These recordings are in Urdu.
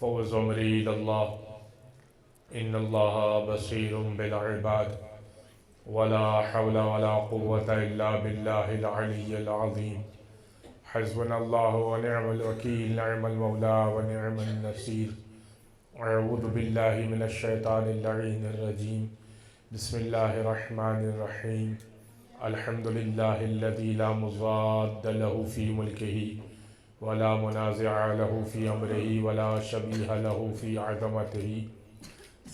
فوز عمری اللہ ان اللہ بصیر بالعباد ولا حول ولا قوة الا باللہ العلی العظیم حسبنا اللہ ونعم الوکیل نعم المولا ونعم النصیر اعوذ باللہ من الشیطان اللعین الرجیم بسم اللہ الرحمن الرحیم الحمد للہ الذی لا مضاد له فی ملکہ ولا منازع له في أمره ولا شبيه له في عظمته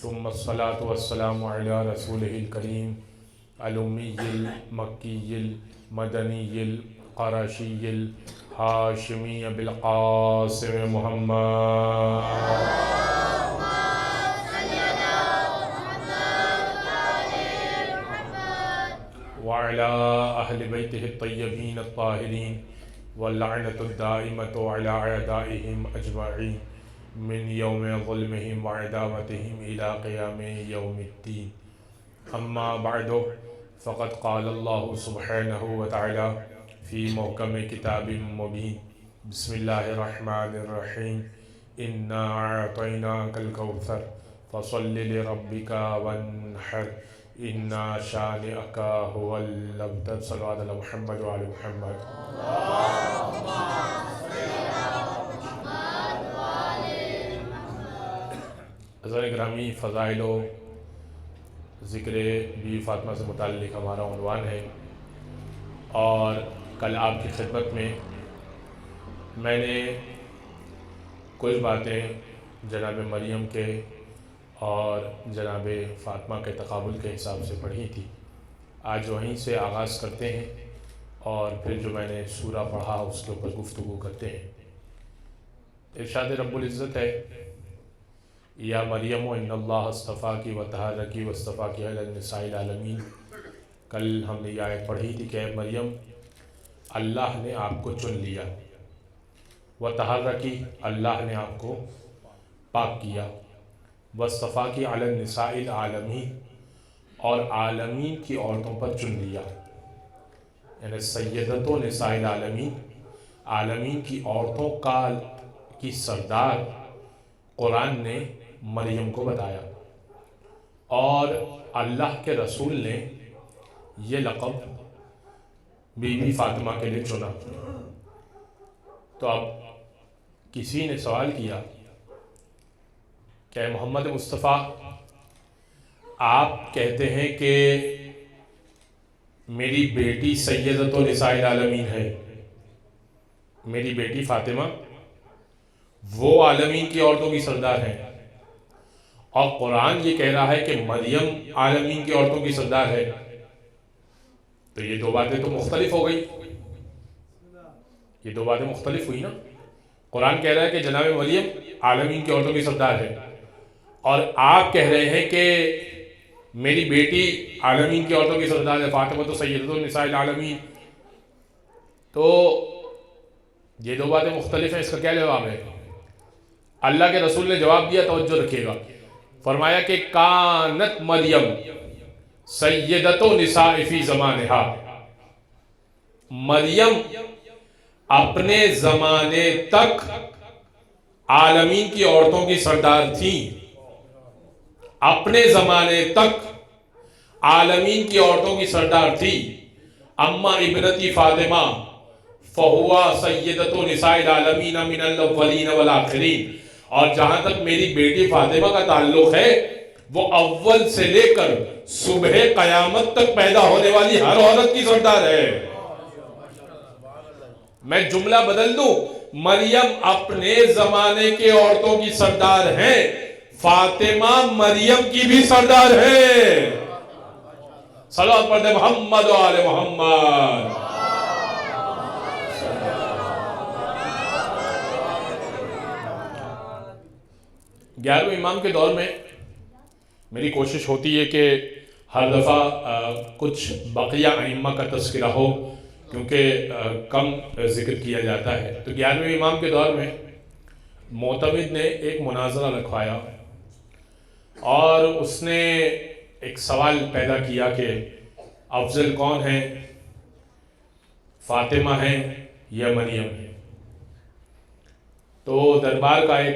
ثم الصلاة والسلام على رسوله الكريم الأمي المكي المدني القرشي الهاشمي بالقاسم محمد وعلى أهل بيته الطيبين الطاهرين واللعنة الدائمة على أعدائهم أجمعين من يوم ظلمهم وعداوتهم إلى قيام يوم الدين أما بعد فقد قال الله سبحانه وتعالى في محكم كتاب مبين بسم الله الرحمن الرحيم إنا أعطيناك الكوثر فصل لربك وانحر إنا شانئك هو الأبتر صلى الله على محمد وعلى محمد حضرت گرامی فضائل و ذکر بی فاطمہ سے متعلق ہمارا عنوان ہے، اور کل آپ کی خدمت میں نے کچھ باتیں جناب مریم کے اور جناب فاطمہ کے تقابل کے حساب سے پڑھی تھی۔ آج وہیں سے آغاز کرتے ہیں اور پھر جو میں نے سورہ پڑھا اس کے اوپر گفتگو کرتے ہیں۔ ارشاد رب العزت ہے، یا مریم ان اللہ اصطفاکی وطہرکی واصطفاکی علی النساء العالمین۔ کل ہم نے یہ آیت پڑھی تھی کہ اے مریم، اللہ نے آپ کو چن لیا، وطہرکی، اللہ نے آپ کو پاک کیا، واصطفاکی علی النساء العالمین، اور عالمین کی عورتوں پر چن لیا، یعنی سیدۃ نساء العالمین، عالمین کی عورتوں کی سردار قرآن نے مریم کو بتایا، اور اللہ کے رسول نے یہ لقب بی بی فاطمہ کے لیے چنا۔ تو اب کسی نے سوال کیا کہ اے محمد مصطفیٰ، آپ کہتے ہیں کہ میری بیٹی سیدۃ نساء العالمین ہے، میری بیٹی فاطمہ وہ عالمین کی عورتوں کی سردار ہیں، اور قرآن یہ کہہ رہا ہے کہ مریم عالمین کی عورتوں کی سردار ہے، تو یہ دو باتیں تو مختلف ہو گئی، یہ دو باتیں مختلف ہوئی نا۔ قرآن کہہ رہا ہے کہ جناب مریم عالمین کی عورتوں کی سردار ہے، اور آپ کہہ رہے ہیں کہ میری بیٹی عالمین کی عورتوں کی سردار ہے، فاطمہ تو سیدۃ النساء العالمین، تو یہ دو باتیں مختلف ہیں، اس کا کیا جواب ہے؟ اللہ کے رسول نے جواب دیا، توجہ رکھیے گا، فرمایا کہ کانت مریم سیدۃ نساء فی زمانہا، مریم اپنے زمانے تک عالمین کی عورتوں کی سردار تھی، اپنے زمانے تک عالمین کی عورتوں کی سردار تھی۔ اما ابنتی فاطمہ فہوا سیدۃ نساء العالمین من الاولین والآخرین، اور جہاں تک میری بیٹی فاطمہ کا تعلق ہے، وہ اول سے لے کر صبح قیامت تک پیدا ہونے والی ہر عورت کی سردار ہے۔ میں جملہ بدل دوں، مریم اپنے زمانے کے عورتوں کی سردار ہیں، فاطمہ مریم کی بھی سردار ہے۔ صلوات پڑھتے محمد و آل محمد۔ 11ویں امام کے دور میں میری کوشش ہوتی ہے کہ ہر دفعہ کچھ بقیہ ائمہ کا تذکرہ ہو، کیونکہ کم ذکر کیا جاتا ہے۔ تو 11ویں امام کے دور میں معتمد نے ایک مناظرہ رکھوایا، اور اس نے ایک سوال پیدا کیا کہ افضل کون ہے، فاطمہ ہیں یا مریم ہے؟ تو دربار کا ایک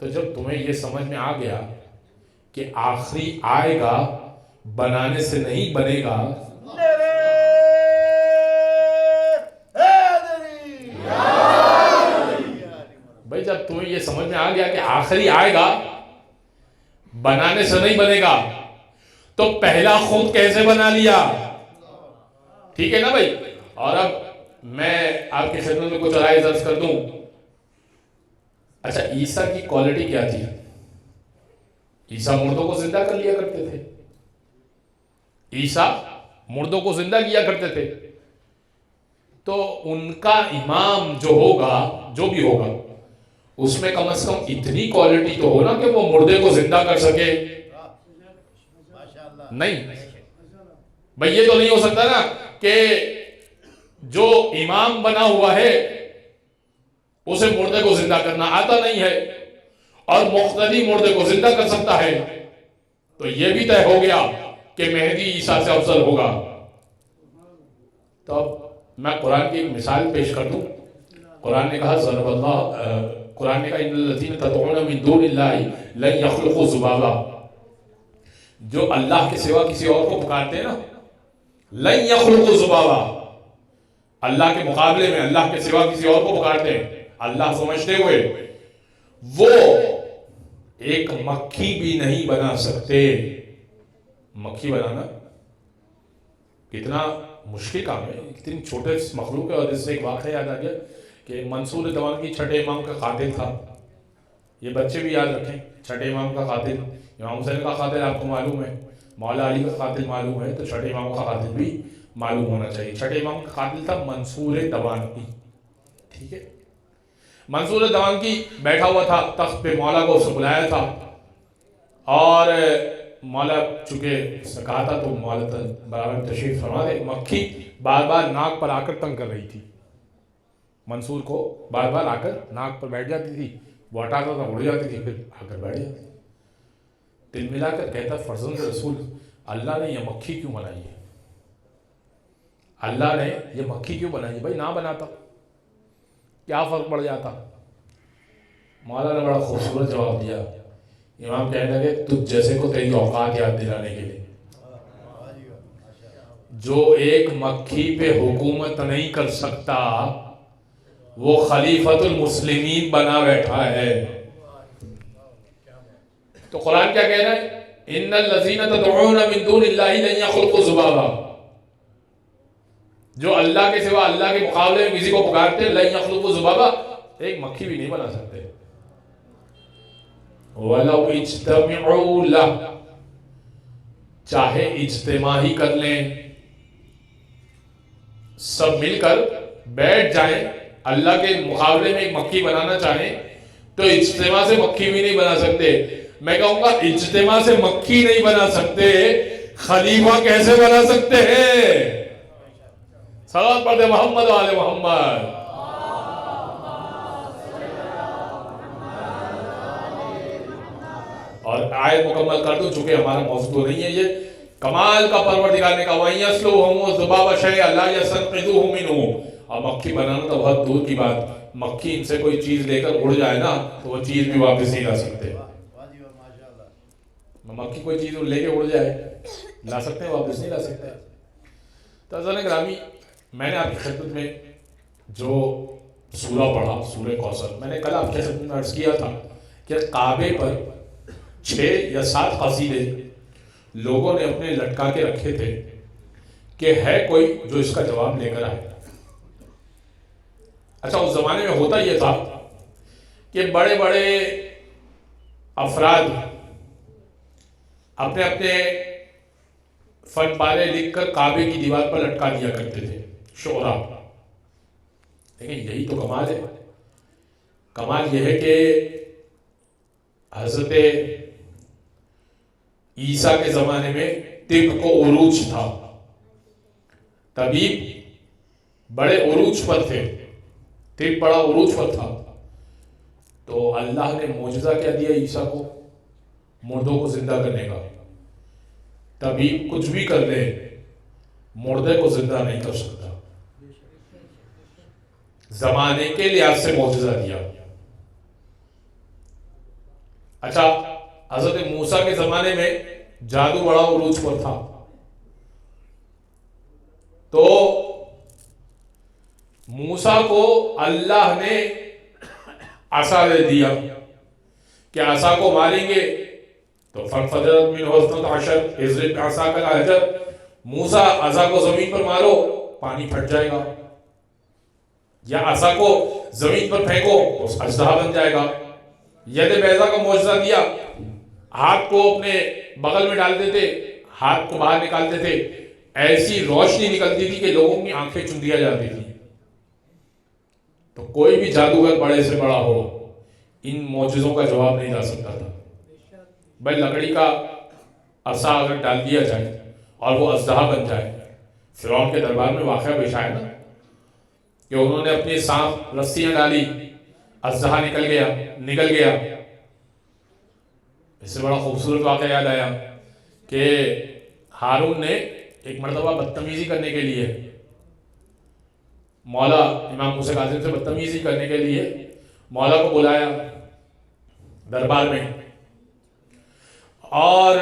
تو جب تمہیں یہ سمجھ میں آ گیا کہ آخری آئے گا، بنانے سے نہیں بنے گا، بھائی جب تمہیں یہ سمجھ میں آ گیا کہ آخری آئے گا، بنانے سے نہیں بنے گا، تو پہلا خود کیسے بنا لیا؟ ٹھیک ہے نا بھائی؟ اور اب میں آپ کی خدمت میں کچھ رائے درج کر دوں. اچھا، عیسیٰ کی کوالٹی کیا تھی؟ عیسیٰ مردوں کو زندہ کر لیا کرتے تھے. عیسیٰ مردوں کو زندہ کیا کرتے تھے. تو ان کا امام جو ہوگا، جو بھی ہوگا، اس میں کم از کم اتنی کوالٹی تو ہو نا کہ وہ مردے کو زندہ کر سکے. نہیں بھئی، یہ تو نہیں ہو سکتا نا کہ جو امام بنا ہوا ہے اسے مردے کو زندہ کرنا آتا نہیں ہے اور مقتدی مردے کو زندہ کر سکتا ہے. تو یہ بھی طے ہو گیا کہ مہدی عیسیٰ سے افضل ہوگا. تو اب میں قرآن کی ایک مثال پیش کر دوں. قرآن نے کہا ضرب اللہ، قرآن نے کہا ان الذین تدعون من دون اللہ لن یخلقوا ذبابا. جو اللہ کے سوا کسی اور کو پکارتے ہیں نا، لن یخلقوا ذبابا، اللہ کے مقابلے میں اللہ کے سوا کسی اور کو پکارتے ہیں اللہ سمجھتے ہوئے، وہ ایک مکھی بھی نہیں بنا سکتے. مکھی بنانا کتنا مشکل کام ہے، اتنی چھوٹے مخلوق ہے. اور اس سے ایک واقعہ یاد آ گیا کہ منصور دوانگی چھٹے امام کا قاتل تھا. یہ بچے بھی یاد رکھیں، چھٹے امام کا قاتل، امام حسین کا قاتل آپ کو معلوم ہے، مولا علی کا قاتل معلوم ہے، تو چھٹے امام کا قاتل بھی معلوم ہونا چاہیے. چھٹے امام کا قاتل تھا منصور دوانگی. ٹھیک ہے، منصور دوانگی بیٹھا ہوا تھا تخت پہ، مولا کو اسے بلایا تھا اور مولا چونکہ کہا تھا تو مولا برابر تشریف فرما دے. مکھی بار بار ناک پر آ کر تنگ کر رہی تھی منصور کو، بار بار آ کر ناک پر بیٹھ جاتی تھی، وہ ہٹاتا تھا اڑ جاتی تھی، پھر آ کر بیٹھ جاتی. دل ملا کر کہتا فرزند رسول، اللہ نے یہ مکھی کیوں بنائی ہے؟ اللہ نے یہ مکھی کیوں بنائی ہے؟ بھائی نہ بناتا کیا فرق پڑ جاتا؟ مولا نے بڑا خوبصورت جواب دیا. امام کہنے لگے تجھ جیسے کو تیری اوقات یاد دلانے کے لیے، جو ایک مکھی پہ حکومت نہیں کر سکتا وہ خلیفۃ المسلمین بنا بیٹھا ہے. تو قرآن کیا کہہ رہا ہے؟ ان الذین تدعون من دون اللہ لن یخلقوا ذبابا. جو اللہ کے سوا اللہ کے مقابلے میں کسی کو پکارتے ہیں، لن یخلقوا ذبابا، ایک مکھی بھی نہیں بنا سکتے. وَلَوْ اجْتَمِعُوا لَهُ، چاہے اجتماع ہی کر لیں، سب مل کر بیٹھ جائیں، اللہ کے مقابلے میں ایک مکھی بنانا چاہیں تو اجتماع سے مکھی بھی نہیں بنا سکتے. میں کہوں گا اجتماع سے مکھی نہیں بنا سکتے، خلیفہ کیسے بنا سکتے ہیں؟ صلوات پڑھتے محمد و آل محمد. اور آیت مکمل کر دوں چونکہ ہمارا موضوع نہیں ہے. یہ کمال کا پروردگار نے کہا وَإِن يَسْلُبْهُمُ الذُّبَابُ شَيْئًا لَا يَسْتَنقِذُوهُ مِنْهُ. اور مکھی بنانا تو بہت دور کی بات، مکھی ان سے کوئی چیز لے کر اڑ جائے نا تو وہ چیز بھی واپس نہیں لا سکتے. مکھی کوئی چیز لے کے اڑ جائے، لا سکتے ہیں؟ واپس نہیں لا سکتے. تو عزیزان گرامی، میں نے آپ کی خدمت میں جو سورہ پڑھا، سورہ کوثر، میں نے کل آپ کی خدمت میں عرض کیا تھا کہ کعبے پر 6 یا 7 قصیدے لوگوں نے اپنے لٹکا کے رکھے تھے کہ ہے کوئی جو اس کا جواب لے کر آئے. اچھا، اس زمانے میں ہوتا یہ تھا کہ بڑے بڑے افراد اپنے اپنے فن پارے لکھ کر کعبے کی دیوار پر لٹکا دیا کرتے تھے، شعرا. لیکن یہی تو کمال ہے. کمال یہ ہے کہ حضرت عیسیٰ کے زمانے میں طب کو عروج تھا، طبیب بڑے عروج پر تھے، طب بڑا عروج پر تھا. تو اللہ نے معجزہ کیا دیا عیسیٰ کو؟ مردوں کو زندہ کرنے کا. طبیب کچھ بھی کر لے، مردے کو زندہ نہیں کر سکتا. زمانے کے لحاظ سے معجزہ دیا. اچھا، حضرت موسیٰ کے زمانے میں جادو بڑا عروج پر تھا، تو موسیٰ کو اللہ نے عصا دے دیا کہ عصا کو ماریں گے تو فَانْفَجَرَتْ مِنْهُ اثْنَتَ عَشْرَةَ اضْرِبْ بِعَصَاكَ الْحَجَرَ، موسیٰ عصا کو زمین پر مارو پانی پھٹ جائے گا، یا عصا کو زمین پر پھینکو تو اژدہا بن جائے گا۔ ید بیضا کا معجزہ دیا، ہاتھ کو اپنے بغل میں ڈالتے تھے، ہاتھ کو باہر نکالتے تھے، ایسی روشنی نکلتی تھی کہ لوگوں کی آنکھیں چن دیا جاتی تھی۔ تو کوئی بھی جادوگر بڑے سے بڑا ہو ان معجزوں کا جواب نہیں لا سکتا تھا۔ بھائی لکڑی کا عصا اگر ڈال دیا جائے اور وہ اژدہا بن جائے، فرعون کے دربار میں واقعہ پیش آیا نا کہ انہوں نے اپنی سانپ رسیاں ڈالی، اژدہا نکل گیا۔ اس سے بڑا خوبصورت واقعہ یاد آیا کہ ہارون نے ایک مرتبہ بدتمیزی کرنے کے لیے مولا امام موسیٰ کاظم سے بدتمیزی کرنے کے لیے مولا کو بلایا دربار میں، اور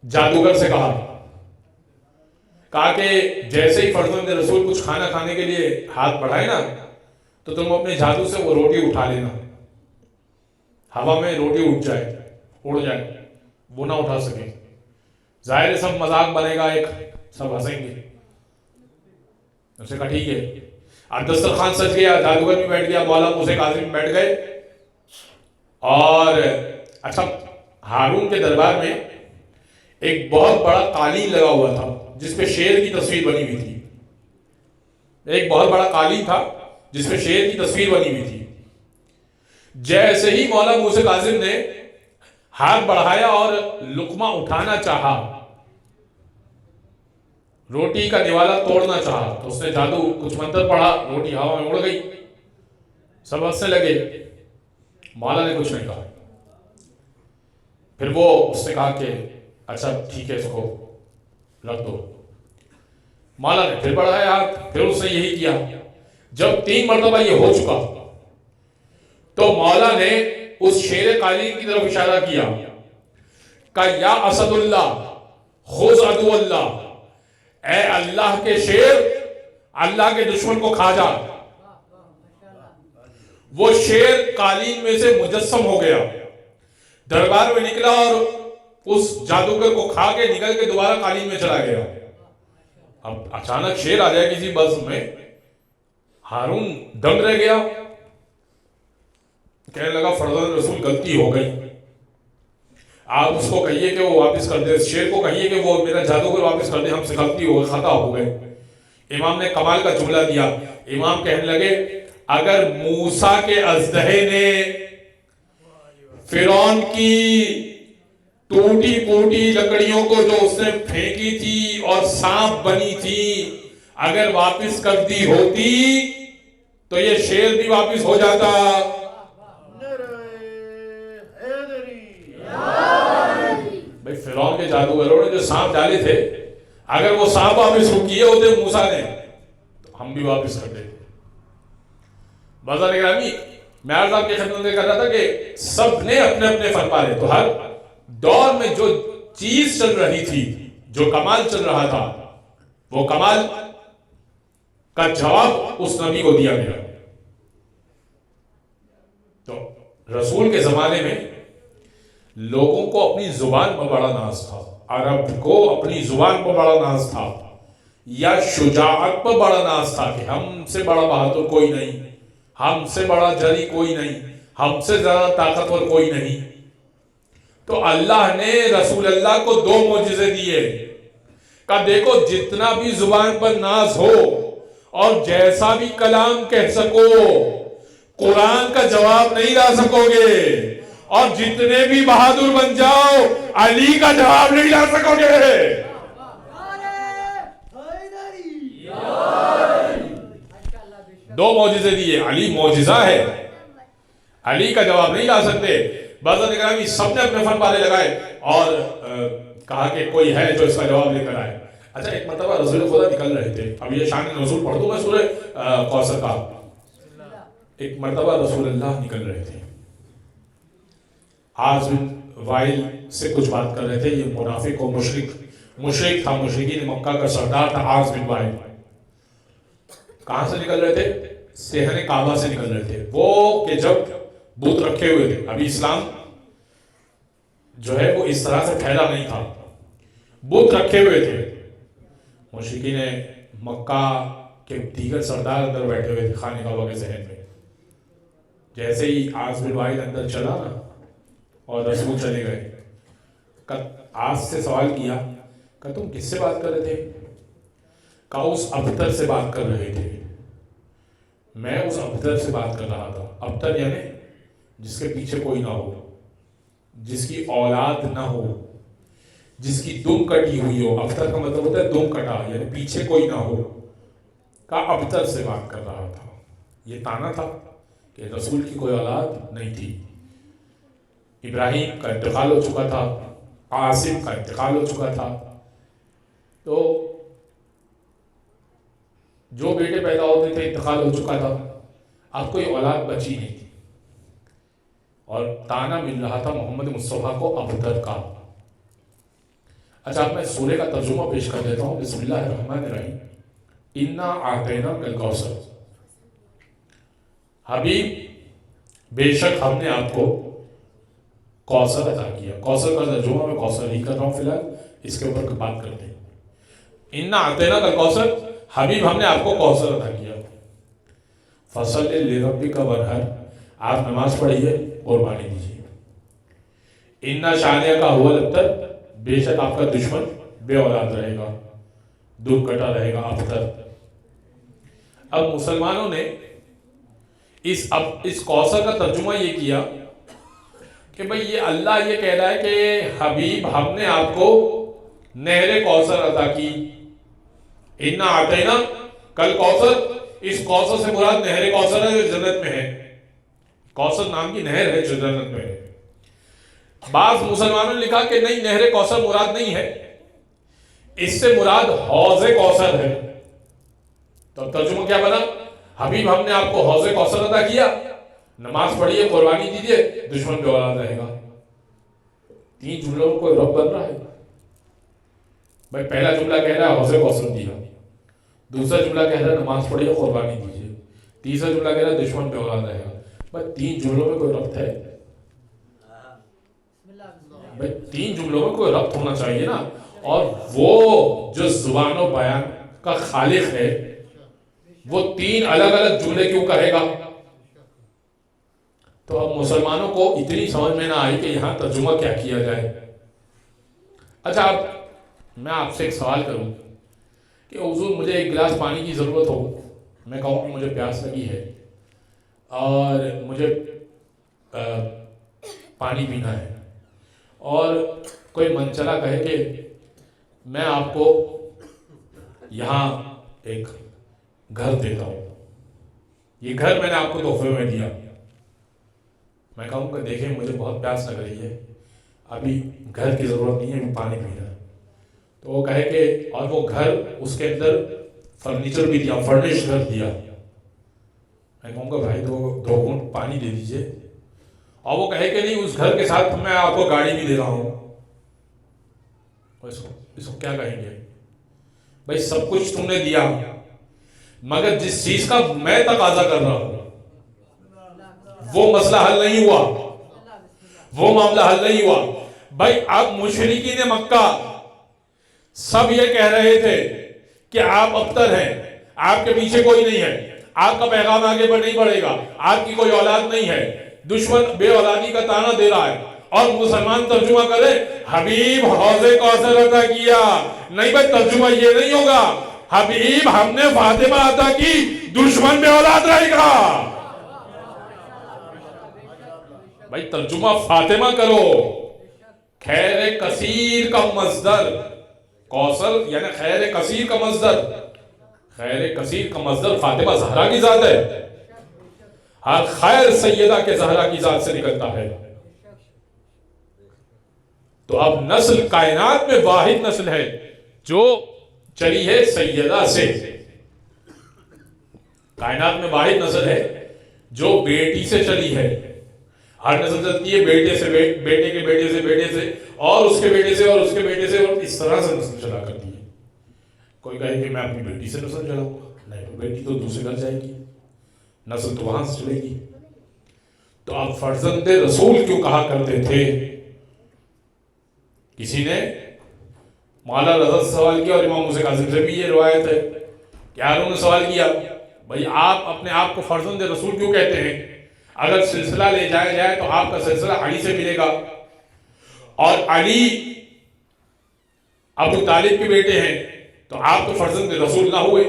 جادوگر سے کہا کہ جیسے ہی فرزند رسول کچھ کھانا کھانے کے لیے ہاتھ بڑھائے نا تو تم اپنے جادو سے وہ روٹی اٹھا لینا، ہوا میں روٹی اٹھ جائے، اڑ جائے، وہ نہ اٹھا سکے۔ ظاہر سب مذاق بنے گا، ایک سب ہنسیں گے۔ اسے کہا ٹھیک ہے، اور دسترخوان سج گیا، جادوگر بھی بیٹھ گیا، مولا موسیٰ کاظم بیٹھ گئے، اور اچھا ہارون کے دربار میں ایک بہت بڑا قالین لگا ہوا تھا جس پہ شیر کی تصویر بنی ہوئی تھی، ایک بہت بڑا قالین تھا جس پہ شیر کی تصویر بنی ہوئی تھی۔ جیسے ہی مولا موسیٰ کاظم نے ہاتھ بڑھایا اور لقمہ اٹھانا چاہا، روٹی کا نوالا توڑنا چاہا، تو اس نے جادو کچھ منتر پڑھا، روٹی ہوا میں اڑ گئی، سب ہنسنے لگے، مولا نے کچھ نہیں کہا۔ پھر وہ اس نے کہا کہ اچھا ٹھیک ہے اس کو رکھ دو۔ مولا نے پھر بڑھایا ہاتھ، پھر اس نے یہی کیا۔ جب 3 مرتبہ یہ ہو چکا تو مولا نے اس شیر قالین کی طرف اشارہ کیا کہ یا اسد اللہ خذ عدو اللہ، اے اللہ کے شیر اللہ کے دشمن کو کھا جا۔ وہ شیر قالین میں سے مجسم ہو گیا، دربار میں نکلا اور اس جادوگر کو کھا کے نکل کے دوبارہ قالین میں چلا گیا۔ اب اچانک شیر آ جائے کسی بزم میں، ہارون دنگ رہ گیا، کہنے لگا فرزند رسول غلطی ہو گئی، آپ اس کو کہیے کہ وہ واپس کر دے، شیر کو کہیے کہ وہ میرا جادوگر واپس کر دے، ہم سے غلطی ہو گئی، خطا ہو گئے۔ امام نے کمال کا جملہ دیا، امام کہنے لگے اگر موسیٰ کے اژدہے نے فرعون کی ٹوٹی پوٹی لکڑیوں کو جو اس نے پھینکی تھی اور سانپ بنی تھی اگر واپس کر دی ہوتی تو یہ شیر بھی واپس ہو جاتا۔ بھئی فرعون کے جادوگروں نے جو سانپ ڈالے تھے، اگر وہ سانپ واپس کیے ہوتے موسیٰ نے تو ہم بھی واپس کر دیتے۔ بازار اکرامی میں عرض آپ کی خدمت میں کر رہا تھا کہ سب نے اپنے اپنے فن پارے، تو ہر دور میں جو چیز چل رہی تھی، جو کمال چل رہا تھا، وہ کمال کا جواب اس نبی کو دیا گیا۔ تو رسول کے زمانے میں لوگوں کو اپنی زبان پر بڑا ناز تھا، عرب کو اپنی زبان پر بڑا ناز تھا، یا شجاعت پر بڑا ناز تھا کہ ہم سے بڑا بہادر کوئی نہیں، ہم سے بڑا جری کوئی نہیں، ہم سے زیادہ طاقتور کوئی نہیں۔ تو اللہ نے رسول اللہ کو 2 معجزے دیے کہ دیکھو جتنا بھی زبان پر ناز ہو اور جیسا بھی کلام کہہ سکو، قرآن کا جواب نہیں لا سکو گے، اور جتنے بھی بہادر بن جاؤ علی کا جواب نہیں لا سکو گے۔ 2 معجزے دیے، علی معجزہ ہے، علی کا جواب نہیں لا سکتے۔ بازار اکرامی سب نے اپنے فن پارے لگائے اور کہا کہ کوئی ہے جو اس کا جواب لے کر آئے۔ اچھا ایک مرتبہ رسول خدا نکل رہے تھے، اب یہ شان نزول پڑھ دوں میں سورہ کوثر کا۔ ایک مرتبہ رسول اللہ نکل رہے تھے، عاص بن وائل سے کچھ بات کر رہے تھے. یہ منافق و مشرک تھا, مشرکین مکہ کا سردار تھا عاص بن وائل. کہاں سے نکل رہے تھے؟ صحن کعبہ سے نکل رہے تھے. وہ کہ جب بت رکھے ہوئے تھے, ابھی اسلام جو ہے وہ اس طرح سے پھیلا نہیں تھا, بت رکھے ہوئے تھے. مشرکین مکہ کے دیگر سردار اندر بیٹھے ہوئے تھے خانہ کعبہ کے ذہن میں. جیسے ہی عاص بن وائل اندر چلا نا اور رسول چلے گئے, عاص سے سوال کیا کہ تم کس سے بات کر رہے تھے؟ کہا اس ابتر سے بات کر رہے تھے. میں اس ابتر سے بات کر رہا تھا. ابتر یعنی جس کے پیچھے کوئی نہ ہو, جس کی اولاد نہ ہو, جس کی دم کٹی ہوئی ہو. ابتر کا مطلب ہوتا ہے دم کٹا, یعنی پیچھے کوئی نہ ہو. کہا ابتر سے بات کر رہا تھا. یہ تانا تھا کہ رسول کی کوئی اولاد نہیں تھی. ابراہیم کا انتقال ہو چکا تھا, عاصم کا انتقال ہو چکا تھا, تو جو بیٹے پیدا ہوتے تھے انتقال ہو چکا تھا, اب کوئی اولاد بچی نہیں تھی. اور تانا مل رہا تھا محمد مصطفیٰ کو ابتر کا. اچھا اب میں سورہ کا ترجمہ پیش کر دیتا ہوں. بسم اللہ الرحمن الرحیم. انا اعطیناک الکوثر. حبیب بے شک ہم نے آپ کو کوثر عطا کیا. کوثر کا ترجمہ میں کوثر ہی کر رہا ہوں فی الحال, اس کے اوپر بات کرتے ہیں. انا اعطیناک الکوثر, حبیب ہم نے آپ کو کوثر عطا کیا. فصل لربک وانحر, آپ نماز پڑھیے, قربانی دیجیے. انا شانیہ کا هو الابتر, بے شک آپ کا دشمن بے اولاد رہے گا, دم کٹا رہے گا, ابتر. اب مسلمانوں نے اس کوثر کا ترجمہ یہ کیا کہ بھئی یہ اللہ یہ کہہ رہا ہے کہ حبیب ہم نے آپ کو نہر کوثر عطا کی. انا اعطینا کل کوثر, اس کوثر سے مراد نہر کوثر ہے جو جنت میں ہے. کوثر نام کی نہر ہے جو جنت میں ہے. بعض مسلمانوں نے لکھا کہ نہیں, نہر کوثر مراد نہیں ہے, اس سے مراد حوض کوثر ہے. تو ترجمہ کیا بنا؟ حبیب ہم نے آپ کو حوض کوثر عطا کیا, نماز پڑھیے, قربانی دیجیے, دشمن بے اولاد رہے گا. تین جملوں میں کوئی رب بن رہا ہے بھائی. پہلا جملہ کہہ رہا ہے حوض کوثر دیا, دوسرا جملہ کہہ رہا ہے نماز پڑھیے, قربانی دیجیے, تیسرا جملہ کہہ رہا ہے دشمن بے اولاد رہے گا. بھائی تین جملوں میں کوئی ربط ہے بھائی, تین جملوں میں کوئی ربط ہونا چاہیے نا. اور وہ جو زبان و بیان کا خالق ہے وہ تین الگ الگ جملے کیوں کہے گا؟ تو اب مسلمانوں کو اتنی سمجھ میں نہ آئی کہ یہاں ترجمہ کیا کیا جائے. اچھا اب میں آپ سے ایک سوال کروں کہ حضور مجھے ایک گلاس پانی کی ضرورت ہو, میں کہوں کہ مجھے پیاس لگی ہے اور مجھے پانی پینا ہے, اور کوئی منچلا کہے کہ میں آپ کو یہاں ایک گھر دیتا ہوں, یہ گھر میں نے آپ کو تحفے میں دیا. میں کہوں کہ دیکھیں مجھے بہت پیاس لگ رہی ہے, ابھی گھر کی ضرورت نہیں ہے, ابھی پانی پینا ہے. تو وہ کہے کہ, اور وہ گھر اس کے اندر فرنیچر بھی دیا, فرنش گھر دیا. میں کہوں گا بھائی دو گھونٹ پانی دے دیجئے. اور وہ کہے کہ نہیں, اس گھر کے ساتھ میں آپ کو گاڑی بھی دے رہا ہوں. اس کو کیا کہیں گے؟ بھائی سب کچھ تم نے دیا, مگر جس چیز کا میں تقاضا کر رہا ہوں وہ مسئلہ حل نہیں ہوا, وہ معاملہ حل نہیں ہوا. بھائی اب مشرکین مکہ سب یہ کہہ رہے تھے کہ آپ ابتر ہیں, آپ کے پیچھے کوئی نہیں ہے, آپ کا پیغام آگے نہیں بڑھے گا, آپ کی کوئی اولاد نہیں ہے, دشمن بے اولادی کا تانا دے رہا ہے. اور مسلمان ترجمہ کرے حبیب حوض کوثر عطا کیا. نہیں بھائی ترجمہ یہ نہیں ہوگا, حبیب ہم نے فاطمہ عطا کی, دشمن بے اولاد رہے گا. بھائی ترجمہ فاطمہ کرو. خیر کثیر کا مصدر, کوثر یعنی خیر کثیر کا مصدر, خیر کثیر کا مصدر فاطمہ زہرا کی ذات ہے. ہر خیر سیدہ کے زہرا کی ذات سے نکلتا ہے. تو اب نسل کائنات میں واحد نسل ہے جو چلی ہے سیدہ سے. کائنات میں واحد نسل ہے جو بیٹی سے چلی ہے. ہر نسل چلتی ہے بیٹے سے بیٹے کے بیٹے سے بیٹے سے اور اس کے بیٹے سے اور اس کے بیٹے سے، اور اس طرح سے نسل چلا کرتی ہے۔ کوئی کہے کہ میں اپنی بیٹی سے نسل چلاؤں گا، نہیں، تو بیٹی تو دوسرے گھر جائے گی، نسل تو وہاں سے چلے گی۔ تو آپ فرزند رسول کیوں کہا کرتے تھے؟ کسی نے مولا رضا سے سوال کیا، اور امام موسیٰ کاظم سے بھی یہ روایت ہے کہ انہوں نے سوال کیا، بھائی آپ اپنے آپ کو فرزند رسول کیوں کہتے ہیں؟ اگر سلسلہ لے جایا جائے تو آپ کا سلسلہ علی سے ملے گا، اور علی ابو طالب کے بیٹے ہیں، تو آپ تو فرزند رسول نہ ہوئے۔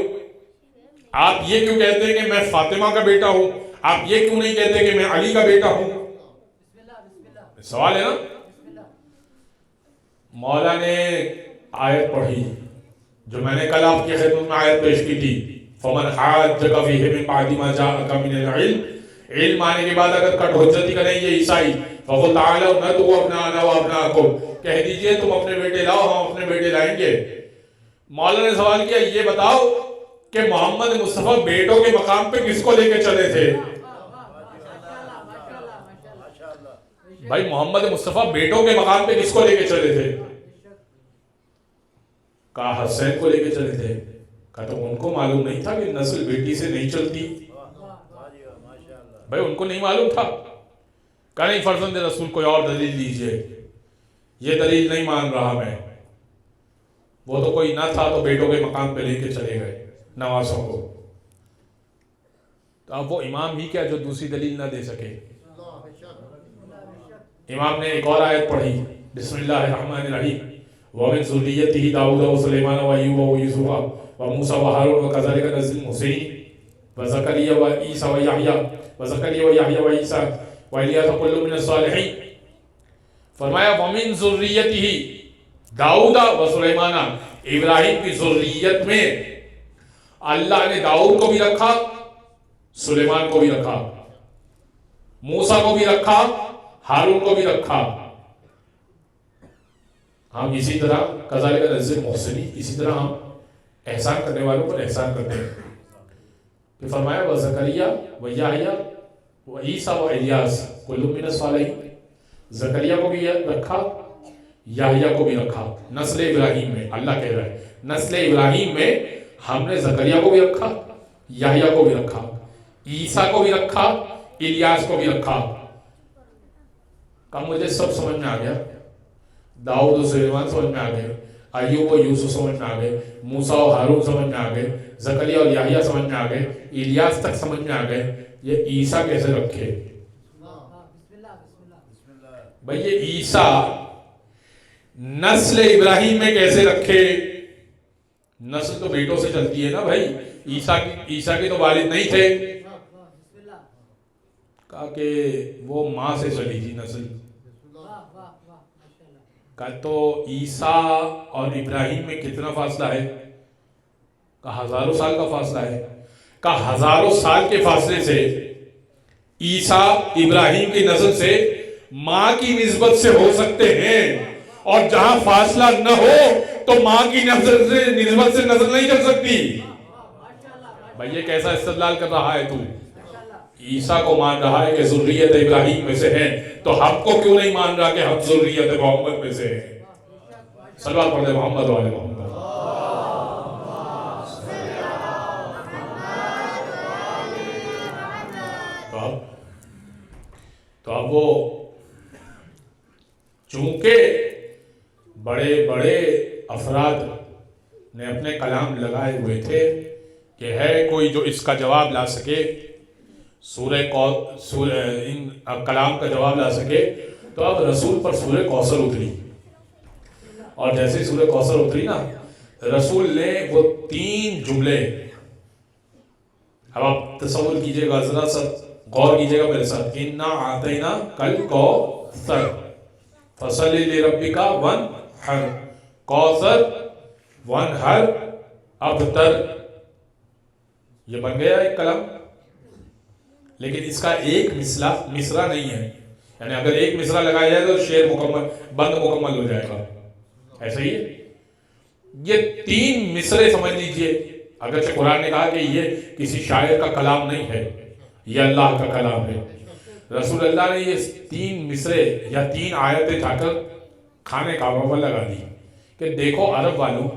آپ یہ کیوں کہتے ہیں کہ میں فاطمہ کا بیٹا ہوں؟ آپ یہ کیوں نہیں کہتے کہ میں علی کا بیٹا ہوں؟ سوال ہے نا۔ مولا نے آیت پڑھی جو میں نے کل آپ کی خدمت میں آیت پیش کی تھی، فمن حاجک فیہ من بعد ما جاءک من العلم، علم آنے کے بعد اگر کٹ حجتی کریں یہ عیسائی، فقل تعالیٰ ندعو ابناءنا وابناءکم، کہہ دیجئے تم اپنے بیٹے لاؤ، ہم اپنے بیٹے لائیں گے۔ مولا نے سوال کیا، یہ بتاؤ کہ محمد مصطفیٰ بیٹوں کے مقام پہ کس کو لے کے چلے تھے؟ بھائی محمد مصطفیٰ بیٹوں کے مقام پہ کس کو لے کے چلے تھے؟ کہا حسین کو لے کے چلے تھے۔ کہا تو ان کو معلوم نہیں تھا کہ نسل بیٹی سے نہیں چلتی؟ بھائی ان کو نہیں معلوم تھا؟ کہا نہیں، فرزند رسول کوئی اور دلیل دیجئے، یہ دلیل نہیں مان رہا میں، وہ تو کوئی نہ تھا تو بیٹوں کے مقام پہ لے کے چلے گئے نواسوں کو۔ تو اب وہ امام ہی کیا جو دوسری دلیل نہ دے سکے؟ امام نے ایک اور آیت پڑھی، بسم اللہ الرحمن الرحیم، وَمِن ذُرِّيَّتِهِ دَاؤُدَ وَسُلَيْمَانَ وَأَيُّوبَ وَيُوسُفَ وَمُوسَىٰ وَهَارُونَ وَكَذَلِكَ نَجْزِي الْمُحْسِنِينَ وَزَكَرِيَّا وَعِيسَىٰ وَيَحْيَىٰ وَعِيسَىٰ وَإِلْيَاسَ كُلٌّ مِّنَ الصَّالِحِينَ۔ فرمایا وَمِن ذُرِّيَّتِهِ داؤد وسلیمان، ابراہیم کی ذریت میں اللہ نے داؤد کو بھی رکھا، سلیمان کو بھی رکھا، موسیٰ کو بھی رکھا، ہارون کو بھی رکھا۔ ہم اسی طرح کذالک نجزی المحسنین، اسی طرح ہم احسان کرنے والوں پر احسان کرتے ہیں۔ پھر فرمایا وزکریا ویحییٰ وعیسیٰ والیاس کل من الصالحین، زکریا کو بھی رکھا، یحییٰ کو بھی رکھا۔ نسل ابراہیم میں اللہ کہہ رہا ہے، نسل ابراہیم میں ہم نے زکریا کو بھی رکھا، یحییٰ کو بھی رکھا، عیسیٰ کو بھی رکھا، الیاس کو بھی رکھا۔ کہا مجھے سب سمجھ میں آ گیا، داؤد و سلیمان سمجھ میں آ گئے، ایوب و یوسف سمجھ میں آ گئے، موسیٰ و ہارون سمجھ میں آ گئے، زکریا اور یحییٰ سمجھ میں آ گئے، الیاس تک سمجھ میں آ گئے، یہ عیسیٰ کیسے رکھے؟ بھئی یہ عیسیٰ نسل ابراہیم میں کیسے رکھے؟ نسل تو بیٹوں سے چلتی ہے نا بھائی، عیسیٰ کے تو والد نہیں تھے۔ کہا کہ وہ ماں سے چلی تھی نسل۔ کہا تو عیسیٰ اور ابراہیم میں کتنا فاصلہ ہے؟ کہا ہزاروں سال کا فاصلہ ہے۔ کہا ہزاروں سال کے فاصلے سے عیسیٰ ابراہیم کی نسل سے ماں کی نسبت سے ہو سکتے ہیں، اور جہاں فاصلہ نہ ہو تو ماں کی نسبت سے نسل نہیں چل سکتی۔ بھئی یہ کیسا استدلال کر رہا ہے تو؟ عیسیٰ کو مان رہا ہے کہ ذریت ابراہیم میں سے ہیں، تو ہم کو کیوں نہیں مان رہا کہ ہم ذریت محمد میں سے ہیں؟ صلوات پڑھ دے محمد و آل محمد۔ تو اب وہ چونکہ بڑے بڑے افراد نے اپنے کلام لگائے ہوئے تھے کہ ہے کوئی جو اس کا جواب لا سکے، ان کلام کا جواب لا سکے، تو اب رسول پر سورہ کوثر اتری، اور جیسے سورہ کوثر اتری نا، رسول نے وہ 3 جملے، اب آپ تصور کیجئے گا، ذرا سا غور کیجئے گا میرے ساتھ، اِنَّا أَعْطَيْنَاكَ الْكَوْثَرَ فَصَلِّ لِرَبِّكَ وَانْحَرْ، کوثر، وانحر، ابتر، یہ بن گیا ایک کلام۔ لیکن اس کا ایک مصرع نہیں ہے، یعنی اگر ایک مصرع لگایا جائے تو شعر مکمل ہو جائے گا، ایسا ہی ہے۔ یہ 3 مصرے سمجھ لیجئے، اگرچہ قرآن نے کہا کہ یہ کسی شاعر کا کلام نہیں ہے، یہ اللہ کا کلام ہے۔ رسول اللہ نے یہ 3 مصرے یا 3 آیتیں جا کر کھانے کعبہ پر لگا دی کہ دیکھو عرب والوں،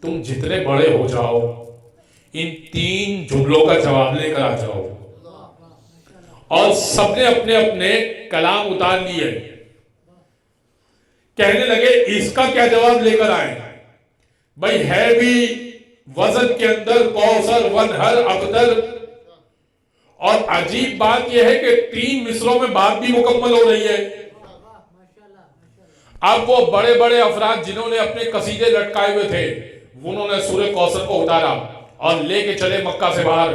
تم جتنے بڑے ہو جاؤ ان 3 جملوں کا جواب لے کر آ جاؤ. اور سب نے اپنے اپنے کلام اتار لیے. کہنے لگے اس کا کیا جواب لے کر آئیں؟ بھائی ہے بھی وزن کے اندر کوثر ونہر ابتر. اور عجیب بات یہ ہے کہ 3 مصروں میں بات بھی مکمل ہو رہی ہے. اب وہ بڑے بڑے افراد جنہوں نے اپنے قصیدے لٹکائے ہوئے تھے انہوں نے سورہ کوثر کو اتارا اور لے کے چلے مکہ سے باہر.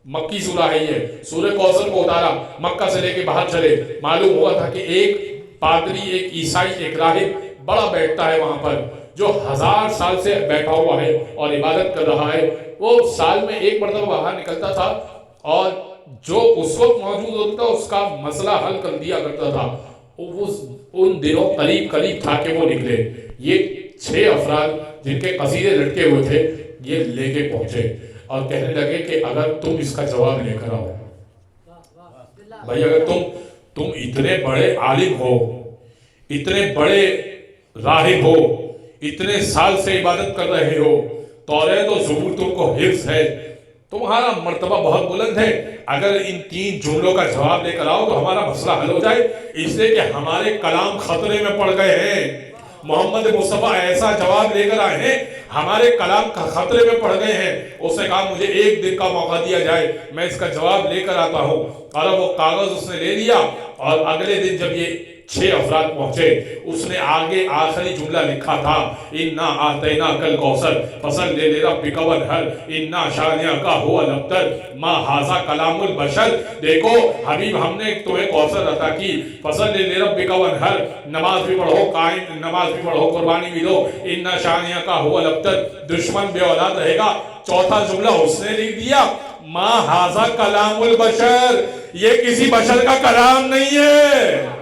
مکی سورہ ہے یہ. سورہ کوثر کو اتارا، مکہ سے لے کے باہر چلے. معلوم ہوا تھا کہ ایک پادری، ایک عیسائی، ایک راہب بڑا بیٹھتا ہے وہاں پر، جو 1000 سال سے بیٹھا ہوا ہے اور عبادت کر رہا ہے. وہ سال میں ایک مرتبہ باہر نکلتا تھا اور جو اس وقت موجود ہوتا تھا اس کا مسئلہ حل کر دیا کرتا تھا. ان دنوں قریب تھا کہ وہ نکلے. یہ 6 افراد جن کے قصیدے لٹکے ہوئے تھے یہ لے کے پہنچے اور کہنے لگے کہ اگر تم اس کا جواب لے کر آؤ. بھائی اگر تم اتنے بڑے عالم ہو، اتنے بڑے راہب ہو، اتنے سال سے عبادت کر رہے ہو، توریت و زبور تم کو حفظ ہے، تمہارا مرتبہ بہت بلند ہے، اگر ان 3 جملوں کا جواب لے کر آؤ تو ہمارا مسئلہ حل ہو جائے. اس لیے کہ ہمارے کلام خطرے میں پڑ گئے ہیں. محمد مصطفیٰ ایسا جواب لے کر آئے ہیں، ہمارے کلام خطرے میں پڑ گئے ہیں. اس نے کہا مجھے 1 دن کا موقع دیا جائے، میں اس کا جواب لے کر آتا ہوں. اور وہ کاغذ اس نے لے لیا اور اگلے دن جب یہ 6 افراد پہنچے اس نے آگے آخری جملہ لکھا تھا اِنَّا آتَيْنَاكَ الْكَوْثَرَ فَصَلِّ لِرَبِّكَ وَانْحَرْ إِنَّا شَانِئَكَ هُوَ الْأَبْتَرُ مَا هَٰذَا کلام البشر. دیکھو حبیب ہم نے تمہیں کوثر عطا کی، فَصَلِّ لِرَبِّكَ وَانْحَرْ، نماز بھی پڑھو، قائم نماز بھی پڑھو، قربانی بھی دو. إِنَّا شَانِئَكَ هُوَ الْأَبْتَرُ، دشمن بے اولاد رہے گا. چوتھا جملہ اس نے لکھ دیا مَا هَٰذَا کلام البشر، یہ کسی بشر کا کلام نہیں ہے.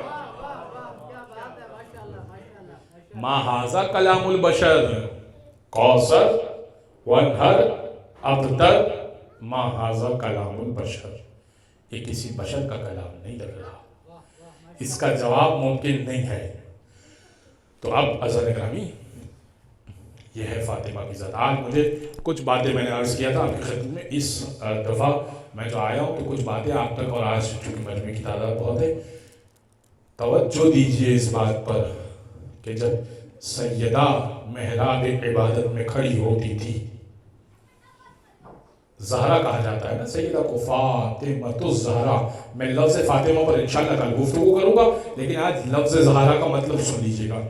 ما ہاذا کلام البشر، کوثر ونہر ابتر، ما ہاذا کلام البشر، یہ کسی بشر کا کلام نہیں لگ رہا، اس کا جواب ممکن نہیں ہے. تو اب عزیزان گرامی یہ ہے فاطمہ کی ذات. آج مجھے کچھ باتیں میں نے عرض کیا تھا آپ کی خدمت میں. اس دفعہ میں جو آیا ہوں تو کچھ باتیں آپ تک، اور آج چونکہ مجمع کی تعداد بہت ہے، توجہ دیجئے اس بات پر کہ جب سیدہ محراب عبادت میں کھڑی ہوتی تھی، زہرا کہا جاتا ہے نا سیدہ کو، فاطمۃ الزہرا. میں لفظ فاطمہ پر انشاءاللہ کل گفتگو کروں گا، لیکن آج لفظ زہرا کا مطلب سن لیجئے گا.